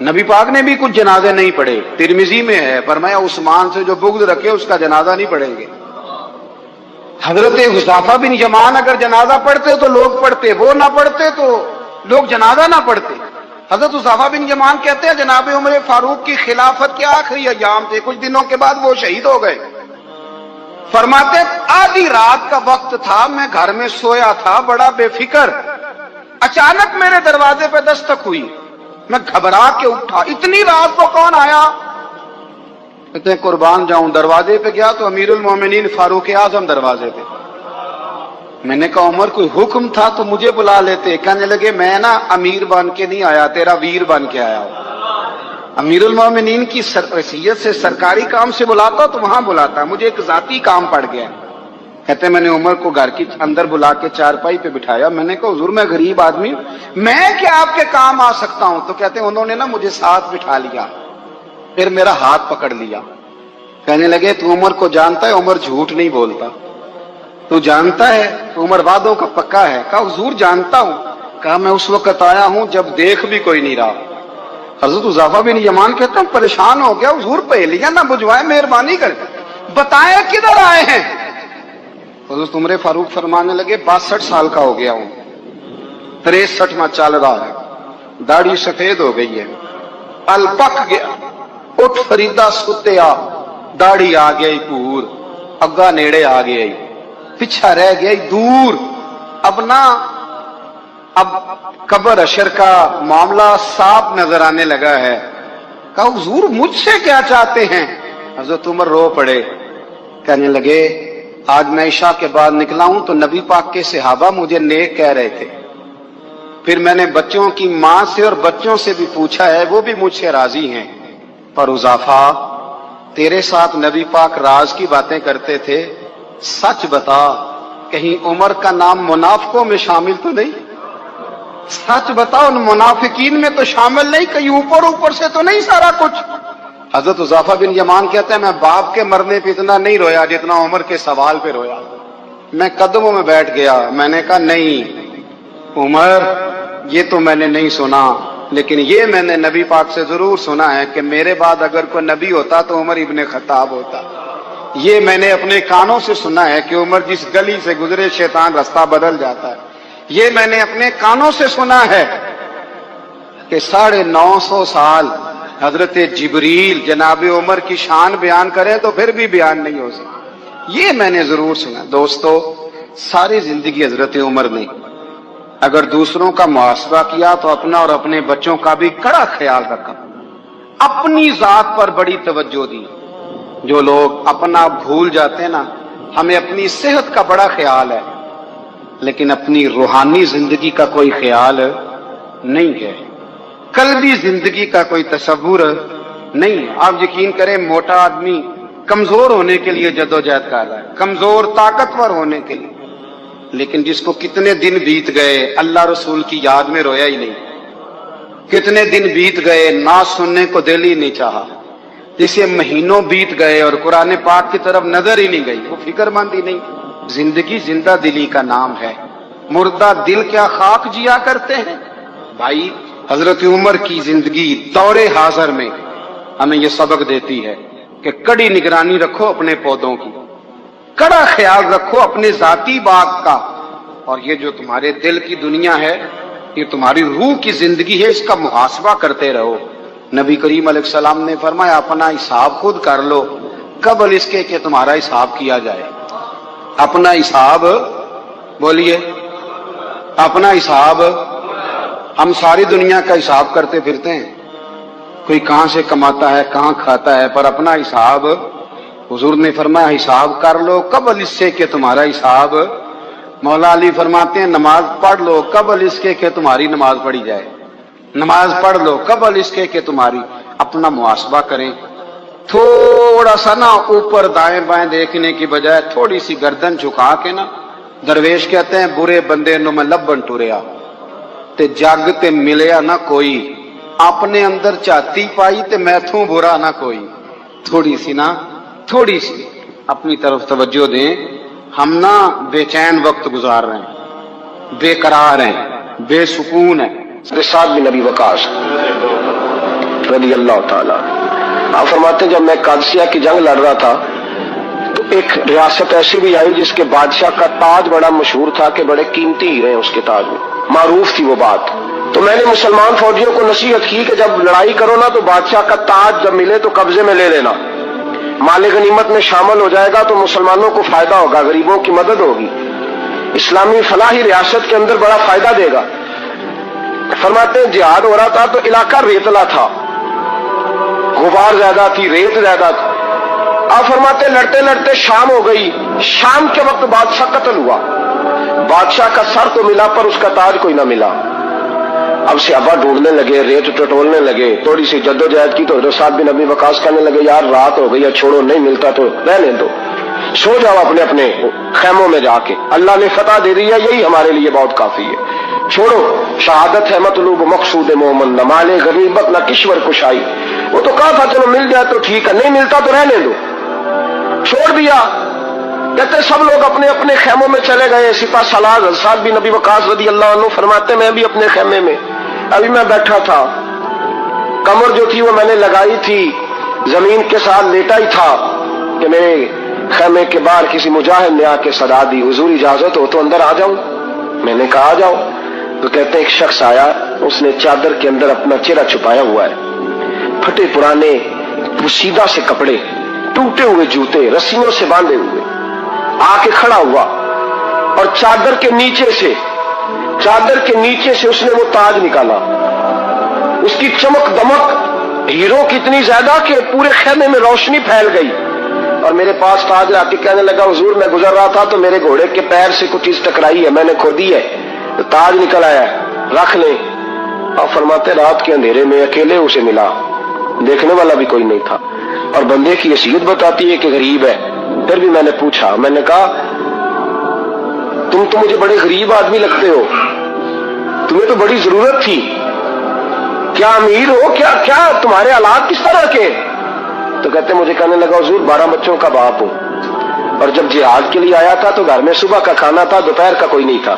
[SPEAKER 1] نبی پاک نے بھی کچھ جنازے نہیں پڑھے، ترمذی میں ہے، فرمایا عثمان سے جو بغض رکھے اس کا جنازہ نہیں پڑھیں گے۔ حضرت حذیفہ بن یمان اگر جنازہ پڑھتے تو لوگ پڑھتے، وہ نہ پڑھتے تو لوگ جنازہ نہ پڑھتے۔ حضرت حذیفہ بن یمان کہتے ہیں جناب عمر فاروق کی خلافت کے آخری ایام تھے، کچھ دنوں کے بعد وہ شہید ہو گئے۔ فرماتے آدھی رات کا وقت تھا، میں گھر میں سویا تھا بڑا بے فکر، اچانک میرے دروازے پہ دستک ہوئی، میں گھبرا کے اٹھا، اتنی رات کو کون آیا؟ کہتے ہیں قربان جاؤں، دروازے پہ گیا تو امیر المومنین فاروق اعظم دروازے پہ۔ میں نے کہا عمر کوئی حکم تھا تو مجھے بلا لیتے۔ کہنے لگے میں نا امیر بن کے نہیں آیا، تیرا ویر بن کے آیا ہوں۔ امیر المومنین کی حیثیت سے سرکاری کام سے بلاتا تو وہاں بلاتا، مجھے ایک ذاتی کام پڑ گیا۔ کہتے میں نے عمر کو گھر کی اندر بلا کے چارپائی پہ بٹھایا، میں نے کہا حضور میں غریب آدمی ہوں، میں کیا آپ کے کام آ سکتا ہوں؟ تو کہتے ہیں انہوں نے نا مجھے ساتھ بٹھا لیا، پھر میرا ہاتھ پکڑ لیا، کہنے لگے تو عمر کو جانتا ہے؟ عمر جھوٹ نہیں بولتا۔ تو جانتا ہے؟ تو عمر وعدوں کا پکا ہے۔ کہا حضور جانتا ہوں۔ کہا میں اس وقت آیا ہوں جب دیکھ بھی کوئی نہیں رہا۔ حضرت حذیفہ بن یمان کہتا ہوں پریشان ہو گیا، حضور پہلیاں نہ بجھوائے، مہربانی کر بتائیں کدھر آئے ہیں؟ حضرت عمر فاروق فرمانے لگے 62 سال کا ہو گیا ہوں، 63 میں چل رہا ہے، داڑھی سفید ہو گئی ہے، ال پک گیا، اٹھ فریدا ستیا، داڑھی آ گئی پور، اگا نیڑے آ گئی، پیچھا رہ گیا دور، اب قبر اشر کا معاملہ صاف نظر آنے لگا ہے۔ کہا حضور مجھ سے کیا چاہتے ہیں؟ حضرت عمر رو پڑے، کہنے لگے آج میں عشاء کے بعد نکلا ہوں تو نبی پاک کے صحابہ مجھے نیک کہہ رہے تھے، پھر میں نے بچوں کی ماں سے اور بچوں سے بھی پوچھا ہے، وہ بھی مجھ سے راضی ہیں، پر حذیفہ تیرے ساتھ نبی پاک راز کی باتیں کرتے تھے، سچ بتا کہیں عمر کا نام منافقوں میں شامل تو نہیں؟ سچ بتا ان منافقین میں تو شامل نہیں، کہیں اوپر سے تو نہیں سارا کچھ؟ حضرت حذیفہ بن یمان کہتے ہیں میں باپ کے مرنے پہ اتنا نہیں رویا جتنا عمر کے سوال پہ رویا۔ میں قدموں میں بیٹھ گیا، میں نے کہا نہیں عمر یہ تو میں نے نہیں سنا، لیکن یہ میں نے نبی پاک سے ضرور سنا ہے کہ میرے بعد اگر کوئی نبی ہوتا تو عمر ابن خطاب ہوتا۔ یہ میں نے اپنے کانوں سے سنا ہے کہ عمر جس گلی سے گزرے شیطان رستہ بدل جاتا ہے۔ یہ میں نے اپنے کانوں سے سنا ہے کہ 950 سال حضرت جبریل جناب عمر کی شان بیان کریں تو پھر بھی بیان نہیں ہو سکتا، یہ میں نے ضرور سنا۔ دوستو ساری زندگی حضرت عمر نے اگر دوسروں کا محاسبہ کیا تو اپنا اور اپنے بچوں کا بھی کڑا خیال رکھا، اپنی ذات پر بڑی توجہ دی۔ جو لوگ اپنا بھول جاتے ہیں نا، ہمیں اپنی صحت کا بڑا خیال ہے لیکن اپنی روحانی زندگی کا کوئی خیال نہیں ہے، قلبی زندگی کا کوئی تصور نہیں ہے۔ آپ یقین کریں موٹا آدمی کمزور ہونے کے لیے جدوجہد کر رہا ہے، کمزور طاقتور ہونے کے لیے، لیکن جس کو کتنے دن بیت گئے اللہ رسول کی یاد میں رویا ہی نہیں، کتنے دن بیت گئے نہ سننے کو دل ہی نہیں چاہا، جسے مہینوں بیت گئے اور قرآن پاک کی طرف نظر ہی نہیں گئی، وہ فکر مند ہی نہیں۔ زندگی زندہ دلی کا نام ہے، مردہ دل کیا خاک جیا کرتے ہیں؟ بھائی حضرت عمر کی زندگی دور حاضر میں ہمیں یہ سبق دیتی ہے کہ کڑی نگرانی رکھو اپنے پودوں کی، کڑا خیال رکھو اپنے ذاتی باغ کا، اور یہ جو تمہارے دل کی دنیا ہے یہ تمہاری روح کی زندگی ہے، اس کا محاسبہ کرتے رہو۔ نبی کریم علیہ السلام نے فرمایا اپنا حساب خود کر لو قبل اس کے کہ تمہارا حساب کیا جائے۔ اپنا حساب بولیے، اپنا حساب۔ ہم ساری دنیا کا حساب کرتے پھرتے ہیں، کوئی کہاں سے کماتا ہے کہاں کھاتا ہے، پر اپنا حساب حضور نے فرمایا حساب کر لو قبل اس سے کہ تمہارا حساب۔ مولا علی فرماتے ہیں نماز پڑھ لو قبل اس کے کہ تمہاری نماز پڑھی جائے، نماز پڑھ لو قبل اس کے کہ تمہاری۔ اپنا محاسبہ کریں، تھوڑا سا نا اوپر دائیں بائیں دیکھنے کی بجائے تھوڑی سی گردن جھکا کے نا، درویش کہتے ہیں برے بندے نو میں لبن ٹوریا تے جگ تے ملیا نہ کوئی، اپنے اندر چاتی پائی تے میں تھوں برا نہ کوئی۔ تھوڑی سی اپنی طرف توجہ دیں، ہم نا بے چین وقت گزار رہے ہیں، بے قرار ہیں، بے سکون ہیں۔ سعد بن ابی وقاص
[SPEAKER 2] رضی اللہ تعالیٰ۔ آپ فرماتے ہیں جب میں قادسیہ کی جنگ لڑ رہا تھا تو ایک ریاست ایسی بھی آئی جس کے بادشاہ کا تاج بڑا مشہور تھا کہ بڑے قیمتی ہیرے ہیں اس کے تاج میں، معروف تھی وہ بات۔ تو میں نے مسلمان فوجیوں کو نصیحت کی کہ جب لڑائی کرو نا تو بادشاہ کا تاج جب ملے تو قبضے میں لے لینا، مال غنیمت میں شامل ہو جائے گا تو مسلمانوں کو فائدہ ہوگا، غریبوں کی مدد ہوگی، اسلامی فلاحی ریاست کے اندر بڑا فائدہ دے گا۔ فرماتے ہیں جہاد ہو رہا تھا تو علاقہ ریتلا تھا، غبار زیادہ تھی، ریت زیادہ تھی۔ آپ فرماتے لڑتے لڑتے شام ہو گئی، شام کے وقت بادشاہ قتل ہوا، بادشاہ کا سر تو ملا پر اس کا تاج کوئی نہ ملا۔ اب صحابہ ڈھونڈنے لگے، ریت ٹٹولنے لگے، تھوڑی سی جدوجہد کی تو حضرت سعد بن ابی وقاص کہنے لگے یار رات ہو گئی ہے، چھوڑو، نہیں ملتا تو رہنے دو، سو جاؤ اپنے اپنے خیموں میں جا کے، اللہ نے فتح دے دی ہے، یہی ہمارے لیے بہت کافی ہے، چھوڑو، شہادت ہے مطلوب مقصود مومن، نہ مال غنیمت نہ کشور کشائی۔ وہ تو کہا تھا چلو مل جائے تو ٹھیک ہے، نہیں ملتا تو رہنے دو، چھوڑ دیا۔ کہتے سب لوگ اپنے اپنے خیموں میں چلے گئے، سپاہ سالار سعد بن ابی وقاص رضی اللہ عنہ فرماتے میں بھی اپنے خیمے میں، ابھی میں بیٹھا تھا، کمر جو تھی وہ میں نے لگائی تھی، زمین کے ساتھ لیٹا ہی تھا کہ میرے خیمے کے باہر کسی مجاہد نے آ کے صدا دی حضور اجازت ہو تو اندر آ جاؤں؟ میں نے کہا آ جاؤ۔ تو کہتے ہیں ایک شخص آیا، اس نے چادر کے اندر اپنا چہرہ چھپایا ہوا ہے، پھٹے پرانے پوشیدہ سے کپڑے، ٹوٹے ہوئے جوتے، رسیوں سے باندھے ہوئے، آ کے کھڑا ہوا اور چادر کے نیچے سے اس نے وہ تاج نکالا، اس کی چمک دمک ہیروں کی اتنی زیادہ کہ پورے خیمے میں روشنی پھیل گئی، اور میرے پاس تاج آ کے کہنے لگا حضور میں گزر رہا تھا تو میرے گھوڑے کے پیر سے کچھ چیز ٹکرائی ہے، میں نے کھو دی ہے، تو تاج نکل آیا ہے، رکھ لیں۔ اور فرماتے رات کے اندھیرے میں اکیلے اسے ملا، دیکھنے والا بھی کوئی نہیں تھا، اور بندے کی حیثیت بتاتی ہے کہ غریب ہے۔ پھر بھی میں نے پوچھا، میں نے کہا تم تو مجھے بڑے غریب آدمی لگتے ہو، تمہیں تو بڑی ضرورت تھی، کیا امیر ہو، کیا تمہارے حالات کس طرح کے؟ تو کہتے مجھے کہنے لگا حضور 12 بچوں کا باپ ہوں، اور جب جہاد کے لیے آیا تھا تو گھر میں صبح کا کھانا تھا، دوپہر کا کوئی نہیں تھا،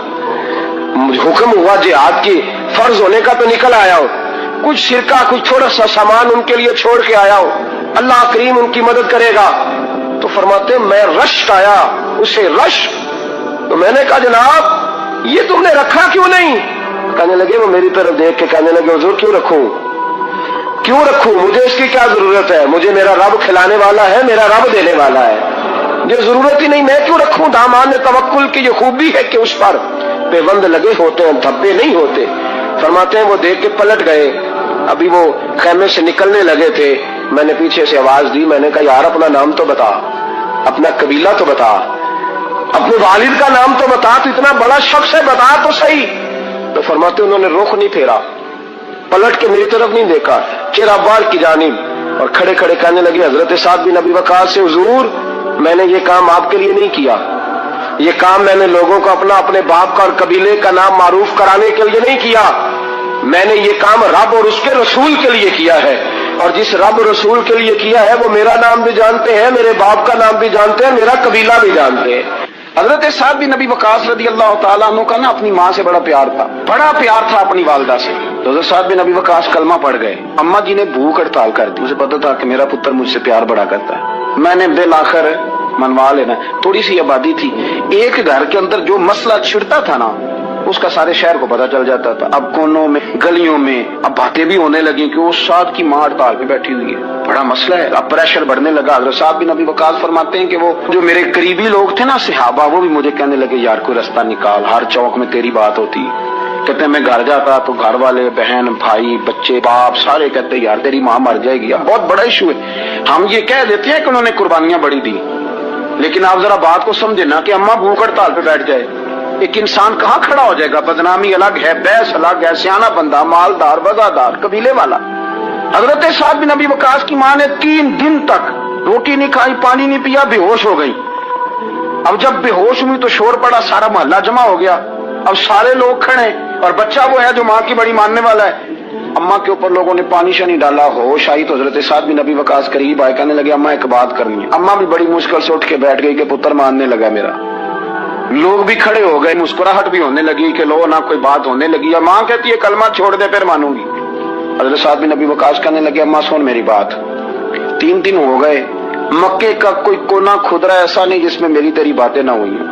[SPEAKER 2] حکم ہوا جہاد کی فرض ہونے کا تو نکل آیا ہوں، کچھ سرکہ کچھ تھوڑا سا سامان ان کے لیے چھوڑ کے آیا ہوں، اللہ کریم ان کی مدد کرے گا۔ تو فرماتے میں رشک آیا، اسے رشک، تو میں نے کہا جناب یہ تم نے رکھا کیوں نہیں؟ کہنے لگے وہ میری طرف دیکھ کے کہنے لگے حضور کیوں رکھوں، مجھے اس کی کیا ضرورت ہے، مجھے میرا رب کھلانے والا ہے، میرا رب دینے والا ہے، مجھے ضرورت ہی نہیں، میں کیوں رکھوں؟ دامان توکل کی یہ خوبی ہے کہ اس پر پیوند لگے ہوتے ہیں، دھبے نہیں ہوتے۔ فرماتے ہیں وہ دیکھ کے پلٹ گئے، ابھی وہ خیمے سے نکلنے لگے تھے، میں نے پیچھے سے آواز دی، میں نے کہا یار اپنا نام تو بتا، اپنا قبیلہ تو بتا، اپنے والد کا نام تو بتا، تو اتنا بڑا شخص ہے بتا تو صحیح۔ تو فرماتے انہوں نے رخ نہیں پھیرا، پلٹ کے میری طرف نہیں دیکھا، چہرہ باہر کی جانب، اور کھڑے کھڑے کہنے لگے حضرت سعد بن ابی وقاص سے حضور میں نے یہ کام آپ کے لیے نہیں کیا، یہ کام میں نے لوگوں کو اپنے باپ کا اور قبیلے کا نام معروف کرانے کے لیے نہیں کیا، میں نے یہ کام رب اور اس کے رسول کے لیے کیا ہے، اور جس رب رسول کے لیے کیا ہے وہ میرا نام بھی جانتے ہیں، میرے باپ کا نام بھی جانتے ہیں، میرا قبیلہ بھی جانتے ہیں۔ حضرت سعد بن ابی وقاص رضی اللہ تعالیٰ عنہ کا نا اپنی ماں سے بڑا پیار تھا اپنی والدہ سے۔ تو حضرت سعد بن ابی وقاص کلمہ پڑھ گئے، اماں جی نے بھوک ہڑتال کر دی، مجھے پتا تھا کہ میرا پتر مجھ سے پیار بڑا کرتا ہے، میں نے بالآخر منوا لینا۔ تھوڑی سی آبادی تھی، ایک گھر کے اندر جو مسئلہ چھڑتا تھا نا اس کا سارے شہر کو پتا چل جاتا تھا۔ اب کونوں میں گلیوں میں اب باتیں بھی ہونے لگی کہ اس سعد کی ماں ہڑتال پہ بیٹھی ہوئی ہے، بڑا مسئلہ ہے، اب پریشر بڑھنے لگا۔ حضرت سعد بن ابی وقاص فرماتے ہیں کہ وہ جو میرے قریبی لوگ تھے نا صحابہ، وہ بھی مجھے کہنے لگے یار کوئی رستہ نکال، ہر چوک میں تیری بات ہوتی ہے۔ کہتے ہیں میں گھر جاتا تو گھر والے بہن بھائی بچے باپ سارے کہتے یار تیری ماں مر جائے گی، بہت بڑا ایشو ہے۔ ہم یہ کہہ دیتے ہیں کہ انہوں نے قربانیاں بڑی دی، لیکن آپ ذرا بات کو سمجھے نا کہ اماں بھوک ہڑتال پہ بیٹھ جائے، ایک انسان کہاں کھڑا ہو جائے گا؟ بدنامی الگ ہے، بحث الگ ہے، سیانا بندہ مالدار وزادار قبیلے والا۔ حضرت سعد بن ابی وقاص کی ماں نے 3 دن تک روٹی نہیں کھائی، پانی نہیں پیا، بے ہوش ہو گئی۔ اب جب بے ہوش ہوئی تو شور پڑا، سارا محلہ جمع ہو گیا، اب سارے لوگ کھڑے، اور بچہ وہ ہے جو ماں کی بڑی ماننے والا ہے۔ اماں کے اوپر لوگوں نے پانی شانی ڈالا، ہوش آئی تو حضرت سعد بن ابی وقاص قریب آئے، کہنے لگے اماں ایک بات کرنی ہے۔ اماں بھی بڑی مشکل سے اٹھ کے بیٹھ گئی کہ پتر ماننے لگا میرا۔ لوگ بھی کھڑے ہو گئے، مسکراہٹ بھی ہونے لگی کہ لو نہ کوئی بات ہونے لگی، اور ماں کہتی ہے کلمہ چھوڑ دے پھر مانوں گی۔
[SPEAKER 1] حضرت سعد بن ابی وقاص کہنے لگے اماں سن میری بات، 3 دن ہو گئے، مکے کا کوئی کونا کھدرا ایسا نہیں جس میں میری تیری باتیں نہ ہوئی ہیں،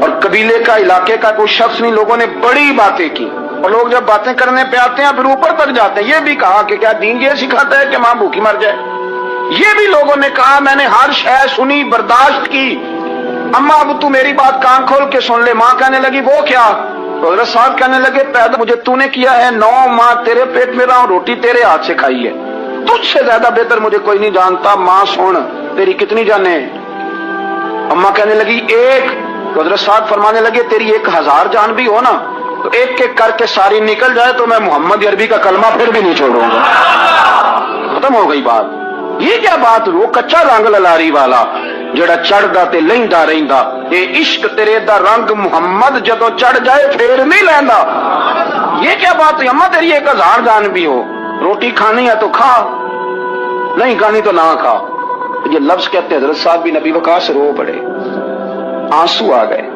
[SPEAKER 1] اور قبیلے کا علاقے کا کوئی شخص نہیں، لوگوں نے بڑی باتیں کی، اور لوگ جب باتیں کرنے پہ آتے ہیں پھر اوپر تک جاتے ہیں، یہ بھی کہا کہ کیا دین یہ سکھاتا ہے کہ ماں بھوکی مر جائے، یہ بھی لوگوں نے کہا میں نے ہر شے سنی برداشت کی، اما اب تو میری بات کان کھول کے سن لے۔ ماں کہنے لگی وہ کیا؟ تو حضرت صاحب کہنے لگے پیدا مجھے تو نے کیا ہے، 9 ماہ تیرے پیٹ میں رہا ہوں، روٹی تیرے ہاتھ سے کھائی ہے، تجھ سے زیادہ بہتر مجھے کوئی نہیں جانتا، ماں سن تیری کتنی جانیں؟ اما کہنے لگی 1۔ تو حضرت صاحب فرمانے لگے تیری 1000 جان بھی ہو نا تو ایک ایک کر کے ساری نکل جائے تو میں محمد عربی کا کلمہ پھر بھی نہیں چھوڑوں گا۔ ختم ہو گئی بات۔ یہ کیا بات؟ وہ کچا رنگ للاری والا جڑا چڑھدا تے لیندا رہندا، اے عشق تیرے دا رنگ محمد جدوں چڑھ جائے پھر نہیں لیندا۔ یہ کیا بات؟ اما تیری 1000 جان بھی ہو، روٹی کھانی ہے تو کھا، نہیں کھانی تو نہ کھا۔ یہ لفظ کہتے حضرت صاحب بن ابی وقاص رو پڑے، آنسو آ گئے،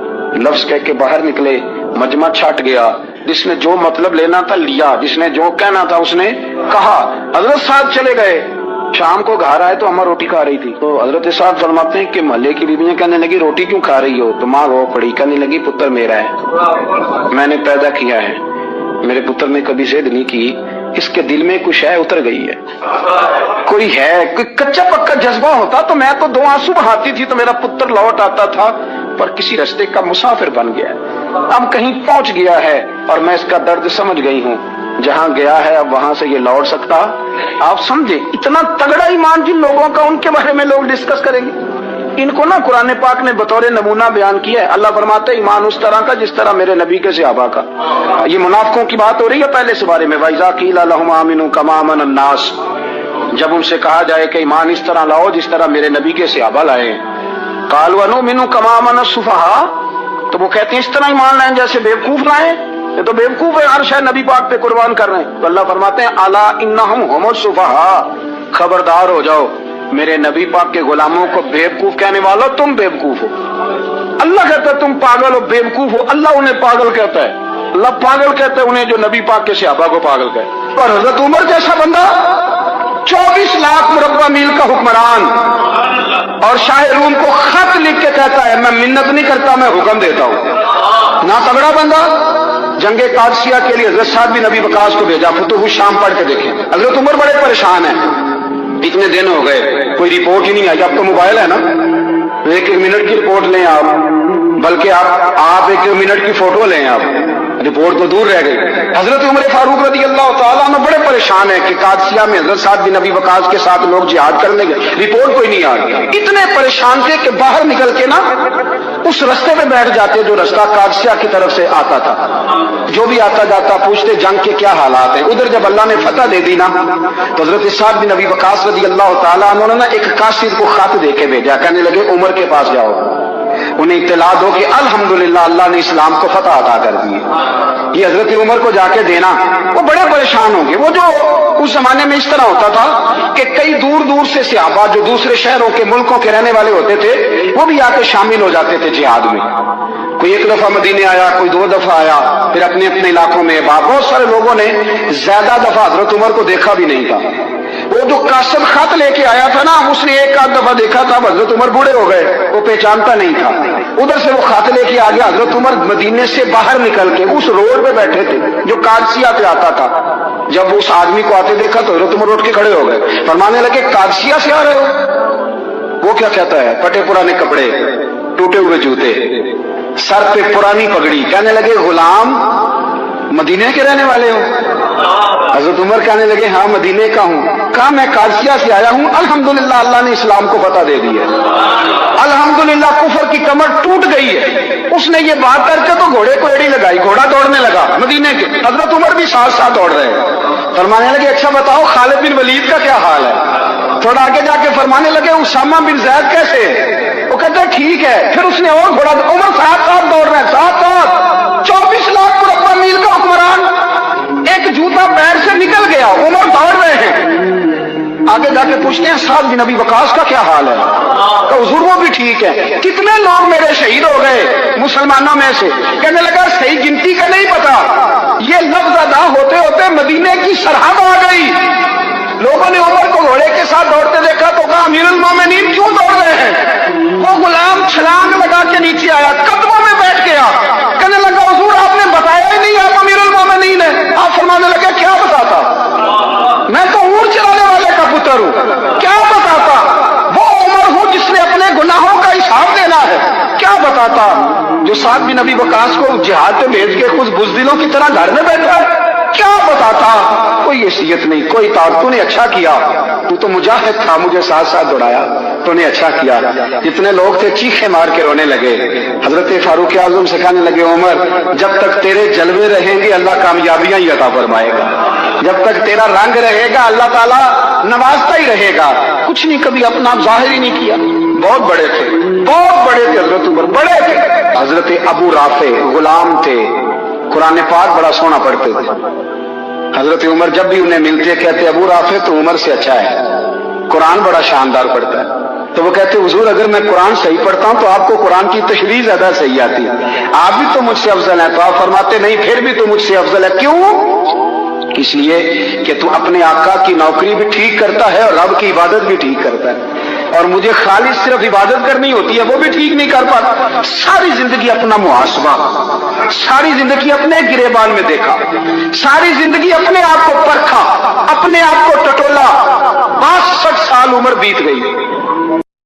[SPEAKER 1] لفظ کہہ کے باہر نکلے، مجمع چھٹ گیا، جس نے جو مطلب لینا تھا لیا، جس نے جو کہنا تھا اس نے کہا۔ حضرت صاحب چلے گئے، شام کو گھر آئے تو اماں روٹی کھا رہی تھی، تو حضرت صاحب فرماتے ہیں کہ محلے کی بیویاں کہنے لگی روٹی کیوں کھا رہی ہو؟ تو ماں رو پڑی، کہنے لگی پتر میرا ہے، میں نے پیدا کیا ہے، میرے پتر نے کبھی ضد نہیں کی، اس کے دل میں کچھ ہے اتر گئی ہے، کوئی ہے، کوئی کچا پکا جذبہ ہوتا تو میں تو 2 آنسو بہاتی تھی تو میرا پتر لوٹ آتا تھا، پر کسی رستے کا مسافر بن گیا، اب کہیں پہنچ گیا ہے اور میں اس کا درد سمجھ گئی ہوں، جہاں گیا ہے اب وہاں سے یہ لوٹ سکتا۔ آپ سمجھے اتنا تگڑا ایمان جن لوگوں کا، ان کے بارے میں لوگ ڈسکس کریں گے۔ ان کو نا قرآن پاک نے بطور نمونہ بیان کیا ہے، اللہ فرماتا ہے ایمان اس طرح کا جس طرح میرے نبی کے صحابہ کا۔ یہ منافقوں کی بات ہو رہی ہے پہلے سے بارے میں، وَإِذَا قِيلَ لَهُمْ آمِنُوا كَمَا آمَنَ النَّاسُ، جب ان سے کہا جائے کہ ایمان اس طرح لاؤ جس طرح میرے نبی کے صحابہ لائے، قَالُوا وَنُؤْمِنُ كَمَا آمَنَ السُّفَهَاءُ، تو وہ کہتے ہیں اس طرح ایمان لائیں جیسے بیوقوف لائیں، یہ تو بیوقوف ہے، ہر شاید نبی پاک پہ قربان کر رہے ہیں۔ تو اللہ فرماتے ہیں الا انہم هم السفہاء، خبردار ہو جاؤ میرے نبی پاک کے غلاموں کو بیوقوف کہنے والو تم بیوقوف ہو۔ اللہ کہتا ہے تم پاگل ہو، بیوقوف ہو، اللہ انہیں پاگل کہتا ہے، اللہ پاگل کہتا ہے انہیں جو نبی پاک کے صحابہ کو پاگل کہتا ہے۔ اور حضرت عمر جیسا بندہ 24 لاکھ مربع میل کا حکمران اور شاہ روم کو خط لکھ کے کہتا ہے میں منت نہیں کرتا میں حکم دیتا ہوں، نہ تگڑا بندہ۔ جنگ قادسیہ کے لیے حضرت سعد بن ابی وقاص کو بھیجا، فتوح الشام پڑھ کے دیکھیں، حضرت عمر بڑے پریشان ہیں، اتنے دن ہو گئے کوئی رپورٹ ہی نہیں آئی، اب تو موبائل ہے نا، 1 منٹ کی رپورٹ لیں آپ، بلکہ آپ 1 منٹ کی فوٹو لیں، آپ رپورٹ تو دور رہ گئی۔ حضرت عمر فاروق رضی اللہ تعالیٰ عنہ بڑے پریشان ہیں کہ قادسیہ میں حضرت سعد بن ابی وقاص کے ساتھ لوگ جہاد کرنے گئے، رپورٹ کوئی نہیں آ گئی، اتنے پریشان تھے کہ باہر نکل کے نا اس رستے پہ بیٹھ جاتے جو رستہ قادسیہ کی طرف سے آتا تھا، جو بھی آتا جاتا پوچھتے جنگ کے کیا حالات ہیں۔ ادھر جب اللہ نے فتح دے دی نا تو حضرت سعد بن ابی وقاص رضی اللہ تعالیٰ عنہ نے ایک قاصد کو خط دے کے بھیجا، کہنے لگے عمر کے پاس جاؤ، انہیں اطلاع دو کہ الحمدللہ اللہ نے اسلام کو فتح عطا کر دی۔ یہ حضرت عمر کو جا کے دینا، وہ بڑے پریشان ہوں گے۔ وہ جو اس زمانے میں اس طرح ہوتا تھا کہ کئی دور دور سے صحابہ جو دوسرے شہروں کے ملکوں کے رہنے والے ہوتے تھے وہ بھی آ کے شامل ہو جاتے تھے جہاد میں، کوئی 1 دفعہ مدینے آیا، کوئی 2 دفعہ آیا، پھر اپنے اپنے علاقوں میں۔ بہت سارے لوگوں نے زیادہ دفعہ حضرت عمر کو دیکھا بھی نہیں تھا۔ وہ جو قاصد خط لے کے آیا تھا نا، اس نے 1 آدھ دفعہ دیکھا تھا، حضرت عمر بوڑھے ہو گئے، وہ پہچانتا نہیں تھا۔ ادھر سے وہ خط لے کے آ گیا، حضرت عمر مدینے سے باہر نکل کے اس روڈ پہ بیٹھے تھے جو قادسیہ پہ آتا تھا، جب اس آدمی کو آتے دیکھا تو حضرت عمر اٹھ کے کھڑے ہو گئے، فرمانے لگے قادسیہ سے آ رہے ہو؟ وہ کیا کہتا ہے؟ پٹے پرانے کپڑے، ٹوٹے ہوئے جوتے، سر پہ پرانی پگڑی، کہنے لگے غلام مدینے کے رہنے والے ہو؟ حضرت عمر کہنے لگے ہاں مدینے کا ہوں۔ کہا میں قادسیہ سے آیا ہوں، الحمدللہ اللہ نے اسلام کو فتح دے دی ہے، الحمدللہ کفر کی کمر ٹوٹ گئی ہے۔ اس نے یہ بات کر کے تو گھوڑے کو ایڑی لگائی، گھوڑا دوڑنے لگا مدینے کے، حضرت عمر بھی ساتھ ساتھ دوڑ رہے ہیں۔ فرمانے لگے اچھا بتاؤ خالد بن ولید کا کیا حال ہے؟ تھوڑا آگے جا کے فرمانے لگے اسامہ بن زید کیسے؟ وہ کہتے ہیں ٹھیک ہے۔ پھر اس نے اور گھوڑا، عمر ساتھ ساتھ دوڑ رہے ہیں، ساتھ ساتھ 24 لاکھ مربع میل کا حکمران، ایک جوتا پیر سے نکل گیا، عمر دوڑ رہے ہیں۔ آگے جا کے پوچھتے ہیں سعد بن ابی وقاص کا کیا حال ہے؟ کہ حضور وہ بھی ٹھیک ہے. کتنے لوگ میرے شہید ہو گئے مسلمانوں میں سے؟ کہنے لگا صحیح گنتی کا نہیں پتا. یہ لفظ ادا ہوتے ہوتے مدینے کی سرحد آ گئی. لوگوں نے عمر کو گھوڑے کے ساتھ دوڑتے دیکھا تو کہا امیر المومنین کیوں دوڑ رہے ہیں؟ وہ غلام چھلانگ لگا کے نیچے آیا, قدموں میں بیٹھ گیا. کہنے لگا حضور آپ نے بتایا ہی نہیں آپ امیر المومنین ہیں. آپ فرمانے لگے کیا بتاتا, میں تو اونٹ چلانے والے کا پتر ہوں, کیا بتاتا. وہ عمر ہوں جس نے اپنے گناہوں کا حساب دینا ہے, کیا بتاتا. جو سعد بن ابی وقاص کو جہاد پہ بھیج کے کچھ بزدلوں کی طرح گھر میں بیٹھا ہے, کیا بتاتا. کوئی حیثیت نہیں, کوئی طاقت. تو نے اچھا کیا, تو تو مجاہد تھا, مجھے ساتھ ساتھ دوڑایا, تو نے اچھا کیا. جتنے لوگ تھے چیخے مار کے رونے لگے. حضرت فاروق اعظم سے کہنے لگے عمر جب تک تیرے جلوے رہیں گے اللہ کامیابیاں ہی عطا فرمائے گا, جب تک تیرا رنگ رہے گا اللہ تعالیٰ نوازتا ہی رہے گا. کچھ نہیں کبھی اپنا آپ ظاہر ہی نہیں کیا. بہت بڑے تھے, بہت بڑے تھے حضرت عمر, بڑے تھے. حضرت ابو رافع غلام تھے, قرآن پاک بڑا سونا پڑھتے تھے. حضرت عمر جب بھی انہیں ملتے کہتے ابو رافع تو عمر سے اچھا ہے, قرآن بڑا شاندار پڑھتا ہے. تو وہ کہتے حضور اگر میں قرآن صحیح پڑھتا ہوں تو آپ کو قرآن کی تشریح زیادہ صحیح آتی ہے, آپ بھی تو مجھ سے افضل ہیں. تو آپ فرماتے نہیں پھر بھی تو مجھ سے افضل ہے. کیوں؟ اس لیے کہ تو اپنے آقا کی نوکری بھی ٹھیک کرتا ہے اور رب کی عبادت بھی ٹھیک کرتا ہے, اور مجھے خالص صرف عبادت کرنی ہوتی ہے وہ بھی ٹھیک نہیں کر پاتا. ساری زندگی اپنا محاسبہ, ساری زندگی اپنے گریبان میں دیکھا, ساری زندگی اپنے آپ کو پرکھا, اپنے آپ کو ٹٹولا. 62 سال عمر بیت گئی.